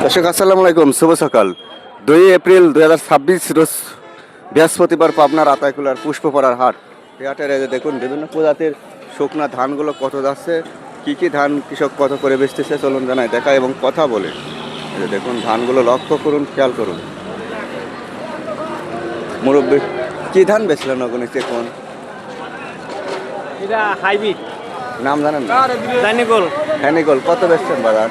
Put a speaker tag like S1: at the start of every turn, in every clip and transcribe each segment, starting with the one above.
S1: দর্শক আসসালামু আলাইকুম, শুভ সকাল। 2 এপ্রিল 2026 রোজ বৃহস্পতিবার পাবনার আতাইকুলার পুষ্পপাড়ার হাট। এই হাটের এই যে দেখুন বিভিন্ন প্রজাতির শুকনা ধানগুলো কত যাচ্ছে, কি কি ধান কৃষক কত করে বেচতেছে চলুন জানাই দেখা এবং কথা বলে। এই যে দেখুন ধানগুলো লক্ষ্য করুন, খেয়াল করুন। মুরব্বী কি ধান বেচলেন অগণিত এখন?
S2: এটা হাইব্রিড
S1: নাম জানেন না?
S2: দানিগোল
S1: হ্যানিগোল কত বেচছেন বাজার?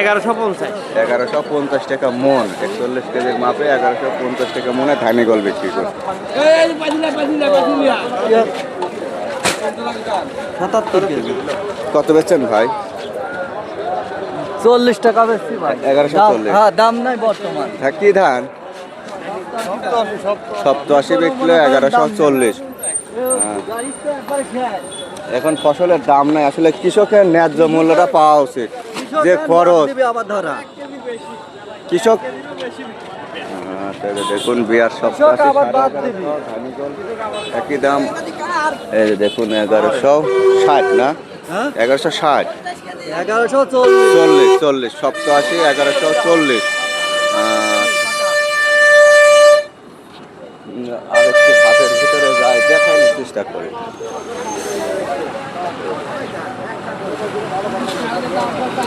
S2: 1150
S1: 1150 টাকা মন, 41 কেজির মাপে 1150 টাকা মনে ধানিগোল বিক্রি করছে।
S2: 77 কেজি
S1: কত বেচছেন ভাই?
S2: 40 টাকা বেশি ভাই।
S1: 1140।
S2: হ্যাঁ, দাম নাই বর্তমান।
S1: হ্যাঁ, কি ধান? 87 বিক্রি 1140। এখন ফসলের দাম নাই, আসলে কৃষকের ন্যায্য মূল্যটা পাওয়া উচিত। যে খরচ কৃষক দেখুন বিয়ার সব একই দাম। এই যে দেখুন 1160 না, 1160 40 87 1140। আরেকটি হাতের ভিতরে যায়, দেখানোর চেষ্টা করি।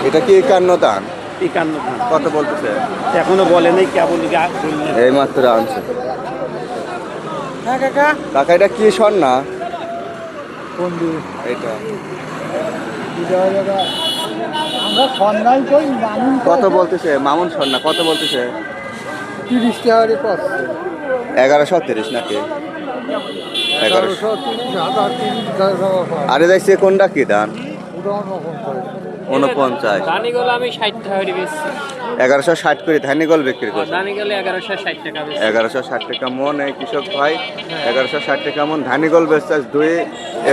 S1: এটা কি 51 ধান?
S2: 51 ধান
S1: কত বলতেছে?
S2: এখনো বলে নাই, কেবল
S1: এই মাত্র আনছে।
S2: হ্যাঁ কাকা,
S1: কাকা এটা কি স্বর্ণা? এটা
S2: আমরা সন্ধান কই মামুন
S1: কত বলতেছে? মামুন স্বর্ণা কত বলতেছে?
S2: 30 টাকা পাচ্ছে।
S1: 1130 নাকি? 1100। আরে যাইছে কোনটা কি ধান? 49।
S2: দানিগোল আমি 60 টাকা করে বেচছি।
S1: 1160 করে ধানিগোল বিক্রি করছে।
S2: দানিগোলে 1160 টাকা বেচছি।
S1: 1160 টাকা মন এই কৃষক ভাই 1160 টাকা মন ধানিগোল বেচছে 2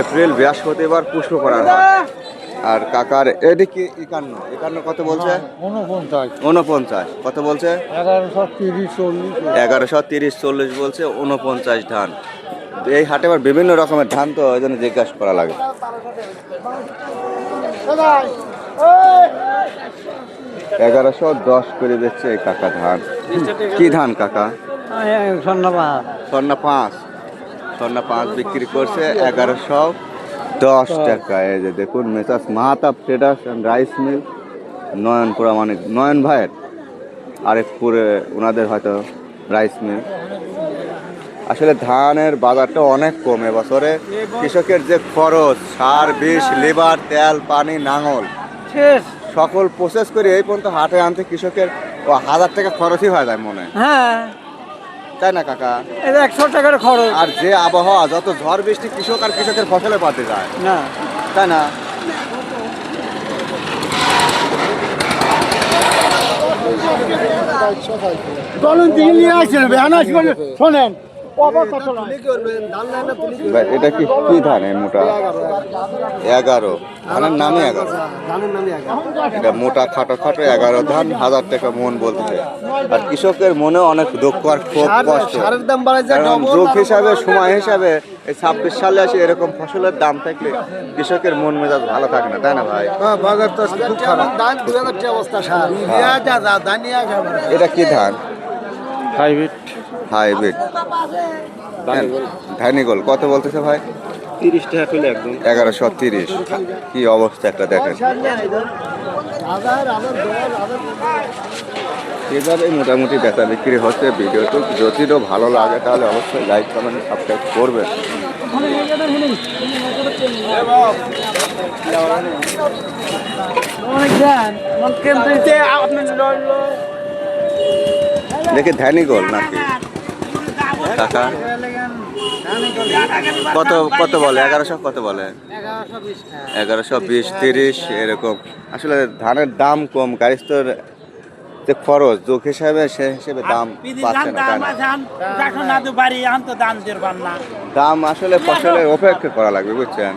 S1: এপ্রিল বৃহস্পতিবার পুষ্পপাড়ার হাট। আর কাকার এদিকে 51 কত বলছে? 49 কত বলছে? 1130 40 বলছে। 49 ধান। এই হাটে আবার বিভিন্ন রকমের ধান, তো ওই জন্য জিজ্ঞাসা করা লাগে। 1110 করে দিচ্ছে এই কাকা ধান। কি ধান কাকা? স্বর্ণা 5 বিক্রি করছে 1110 টাকা। এই যে দেখুন messrs Mahatab traders and rice mill, Nayanpura, মানে নয়ন ভাইয়ের আরেকপুরে ওনাদের হয়তো রাইস মিল। আসলে ধানের বাজারটা অনেক কম এবছরে। কৃষকের যে খরচ, সার, বিষ, লেবার, তেল, পানি, নাঙল সকল প্রসেস করে এই পর্যন্ত হাটে আনতে কৃষকের 1000 টাকা খরচই হয়ে যায় মনে,
S2: হ্যাঁ,
S1: তাই না কাকা?
S2: 100 টাকার খরচ।
S1: আর যে আবহাওয়া, যত ঝড় বৃষ্টি, কৃষক আর কৃষকের ফসলে বাড়তে যায়
S2: না,
S1: তাই না?
S2: শোনেন,
S1: এটা কি কি ধান? মোটা 11 ধানের নামে 11। এটা মোটা খাটো 11 ধান 1000 টাকা মন বলতেছে। আর কৃষকের মনে অনেক দুঃখ আর খুব কষ্ট। যুগ হিসাবে, সময় হিসাবে এই 26 সালে আসে এরকম ফসলের দাম থাকলে কৃষকের মন মেজাজ ভালো থাকে না, তাই না ভাই? এটা কি ধান? হাইব্রিড ধানিগোল কত বলতেছে ভাই?
S2: 30 টাকা কিলো একদম।
S1: 1130। কি অবস্থা একটা দেখেন। এভাবে মোটামুটি বেচা বিক্রি হচ্ছে। ভিডিওটি যদিও ভালো লাগে তাহলে অবশ্যই লাইক, কমেন্ট, সাবস্ক্রাইব করবেন। দেখি ধানিগোল নাকি কাকা? কত কত বলে? 1100 কত বলে? 1120 30 এরকম। আসলে ধানের দাম কম, গাড়িস্তর যে খরচ যোগ হিসাবে, সে হিসেবে দাম পাচ্ছে না, তাই না? দাম আসলে ফসলের অপেক্ষা করা লাগবে, বুঝছেন?